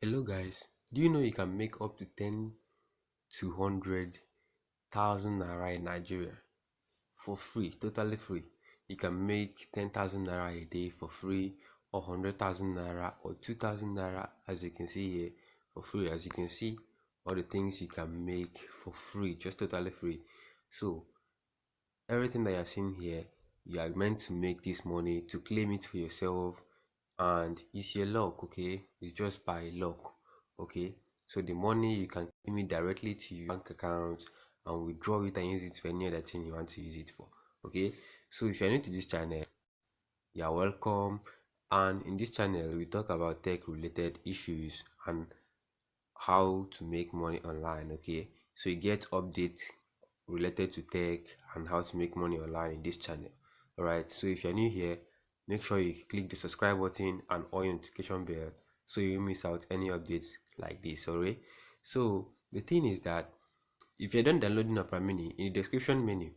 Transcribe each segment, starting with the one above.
Hello guys, do you know you can make up to 10 to 100,000 naira in Nigeria for free, totally free? You can make 10,000 naira a day for free, or 100,000 naira, or 2,000 naira, as you can see here, for free. As you can see, all the things you can make for free, just totally free. So everything that you're seeing here, you are meant to make this money to claim it for yourself, and it's your luck. Okay, it's just by luck. Okay, so the money you can claim it directly to your bank account and withdraw it and use it for any other thing you want to use it for. Okay, so if you're new to this channel, you are welcome. And in this channel we talk about tech related issues and how to make money online. Okay, so you get updates related to tech and how to make money online in this channel. All right, so if you're new here, make sure you click the subscribe button and on your notification bell so you won't miss out any updates like this. Alright, so the thing is that if you're done downloading Airtime Mini, in the description menu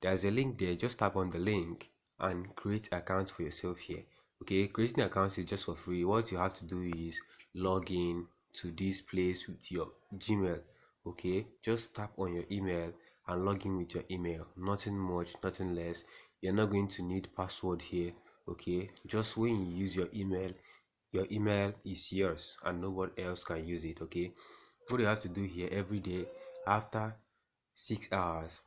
there's a link there. Just tap on the link and create an account for yourself here. Okay, creating an account is just for free. What you have to do is log in to this place with your Gmail. Okay, just tap on your email and log in with your email. Nothing much, nothing less. You're not going to need password here. Okay, just when you use your email is yours and nobody else can use it. Okay, what you have to do here every day after 6 hours,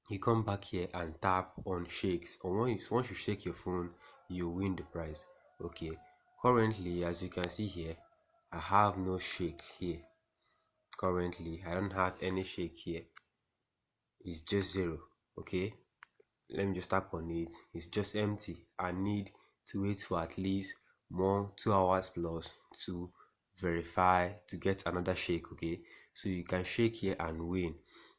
you come back here and tap on shakes, or once you shake your phone you win the prize. Okay, currently as you can see here, I have no shake here. Currently I don't have any shake here. It's just zero. Okay, let me just tap on it. It's just empty. I need to wait for at least more 2 hours plus to verify to get another shake. Okay, so you can shake here and win.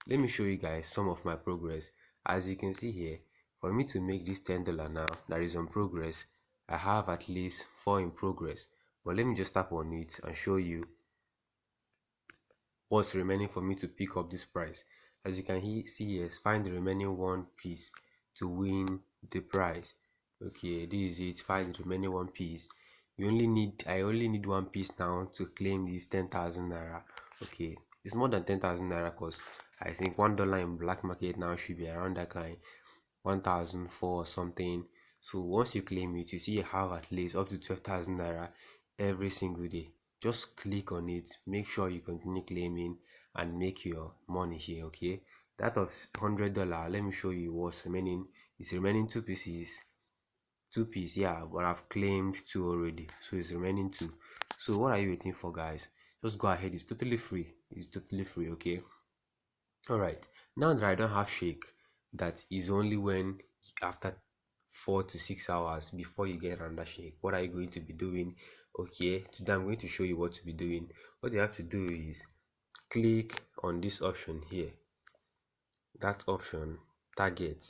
Let me show you guys some of my progress. As you can see here, for me to make this $10 now that is on progress, I have at least 4 in progress. But let me just tap on it and show you what's remaining for me to pick up this prize. As you can see here, find the remaining one piece to win the prize. Okay, this is it. Find the remaining one piece. I only need one piece now to claim this 10,000 naira. Okay, it's more than 10,000 naira because I think $1 in black market now should be around that kind, 1,004 or something. So once you claim it, you see you have at least up to 12,000 naira every single day. Just click on it, make sure you continue claiming and make your money here. Okay, that of $100, let me show you what's remaining. It's remaining two pieces. Yeah, but I've claimed two already, so it's remaining two. So what are you waiting for, guys? Just go ahead. It's totally free. It's totally free. Okay, all right, now that I don't have shake, that is only when after 4 to 6 hours before you get another shake. What are you going to be doing? Okay, today I'm going to show you what to be doing. What you have to do is click on this option here, that option target.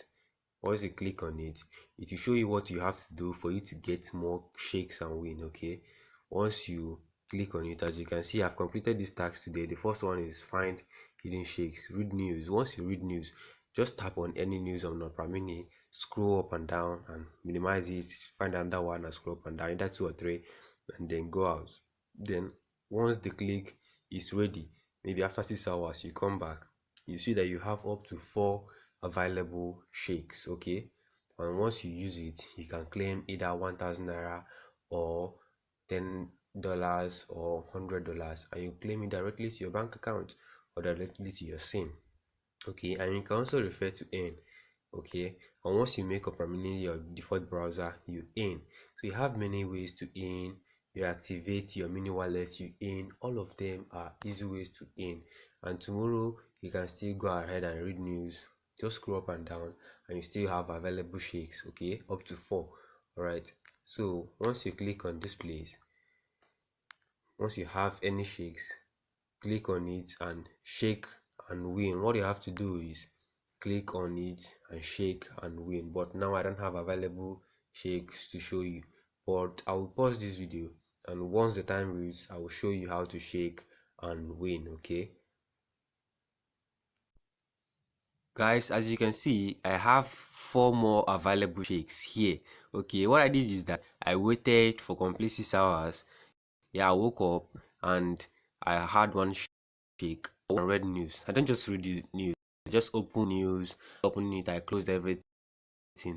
Once you click on it, it will show you what you have to do for you to get more shakes and win. Okay, once you click on it, as you can see, I've completed this task today. The first one is find hidden shakes, read news. Once you read news, just tap on any news on Airtime Mini, scroll up and down and minimize it, find another one and scroll up and down, either 2 or 3, and then go out. Then once the click is ready, maybe after 6 hours, you come back, you see that you have up to 4 available shakes. Okay, and once you use it, you can claim either 1,000 naira or $10 or $100, and you claim it directly to your bank account or directly to your SIM. Okay, and you can also refer to earn. Okay, and once you make up your default browser, you earn. So you have many ways to earn. You activate your mini wallet, you earn. All of them are easy ways to earn. And tomorrow you can still go ahead and read news. Just scroll up and down and you still have available shakes. Okay, up to 4. All right, so once you click on this place, once you have any shakes, click on it and shake and win. What you have to do is click on it and shake and win. But now I don't have available shakes to show you, but I will pause this video, and once the time reaches, I will show you how to shake and win. Okay guys, as you can see, I have 4 more available shakes here. Okay, what I did is that I waited for complete 6 hours. Yeah, I woke up and I had one shake. I read news. I don't just read the news. I just open news, open it, I closed everything.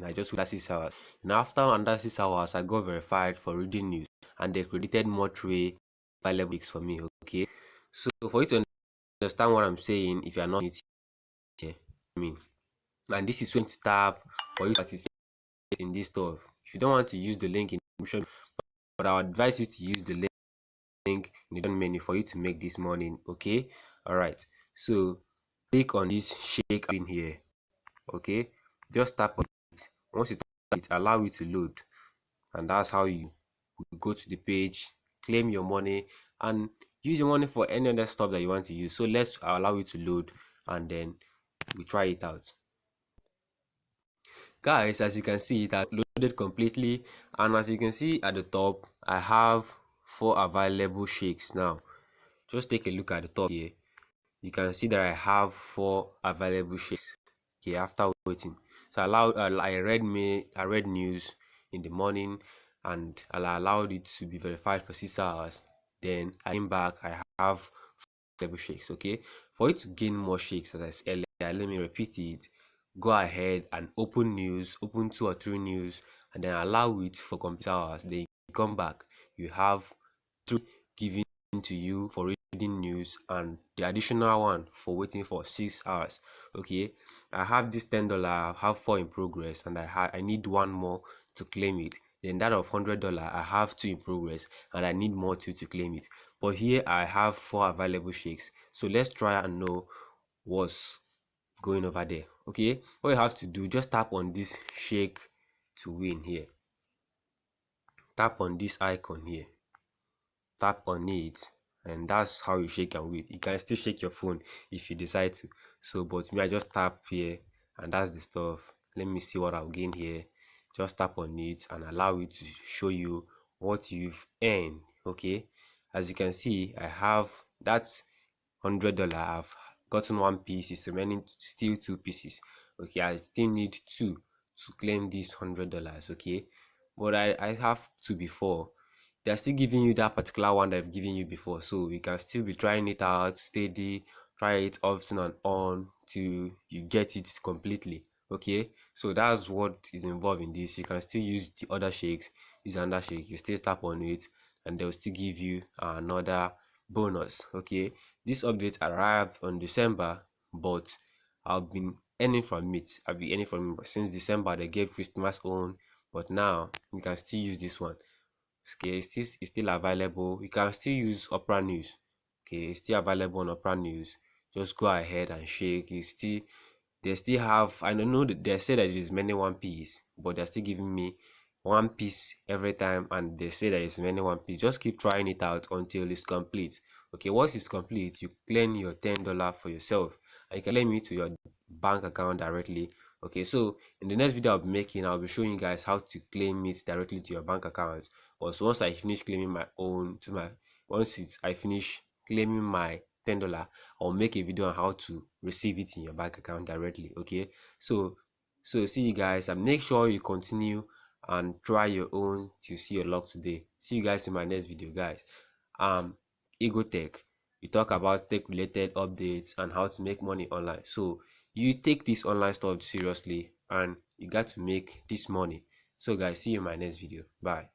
I just waited 6 hours. Now after under 6 hours, I got verified for reading news and they credited more tray available weeks for me. Okay. So for you to understand what I'm saying, if you are not here, I mean, and this is when to tap for you to participate in this stuff. If you don't want to use the link in the description, but I would advise you to use the link in the menu for you to make this morning. Okay. All right. So click on this shake in here. Okay. Just tap on it. Once you tap it, allow it to load, and that's how you go to the page, claim your money, and use your money for any other stuff that you want to use. So let's allow it to load, and then we try it out. Guys, as you can see, it has loaded completely, and as you can see at the top, I have 4 available shakes now. Just take a look at the top here. You can see that I have 4 available shakes. Okay, after waiting, so I read news in the morning, and I allowed it to be verified for 6 hours. Then I came back. I have available shakes. Okay, for you to gain more shakes, as I said earlier, let me repeat it. Go ahead and open news, open 2 or 3 news, and then allow it for complete hours. Then you come back. You have 3 given to you for reading news and the additional one for waiting for 6 hours. Okay, I have this $10, I have 4 in progress, and I need one more to claim it. Then that of $100, I have 2 in progress, and I need more to claim it. But here I have 4 available shakes. So let's try and know what's going over there. Okay, what you have to do, just tap on this shake to win here. Tap on this icon here, tap on it, and that's how you shake and win. You can still shake your phone if you decide to. So but me, I just tap here, and that's the stuff. Let me see what I'll gain here. Just tap on it and allow it to show you what you've earned. Okay, as you can see, I have that's $100. I've gotten 1 piece, it's remaining still 2 pieces. Okay, I still need 2 to claim this $100. Okay, but I have 2 before. They're still giving you that particular one that I've given you before, so we can still be trying it out steady, try it often and on till you get it completely. Okay, so that's what is involved in this. You can still use the other shakes, use another shake, you still tap on it, and they'll still give you another bonus. Okay, this update arrived on December, but I've been earning from it. I've been earning from it since December. They gave Christmas on, but now you can still use this one. Okay, it's still available. You can still use Opera News. Okay, it's still available on Opera News. Just go ahead and shake. They still have, I don't know that they say that it is many 1 piece, but they're still giving me 1 piece every time, and they say that it's many 1 piece. Just keep trying it out until it's complete. Okay, once it's complete, you claim your $10 for yourself, and you can claim it to your bank account directly. Okay, so in the next video I'll be making, I'll be showing you guys how to claim it directly to your bank account. Also, once I finish claiming my own to my I finish claiming my $10, I'll make a video on how to receive it in your bank account directly. Okay, so see you guys, and make sure you continue and try your own to see your luck today. See you guys in my next video, guys. Ego Tech, we talk about tech related updates and how to make money online. So you take this online stuff seriously and you got to make this money. So guys, see you in my next video. Bye.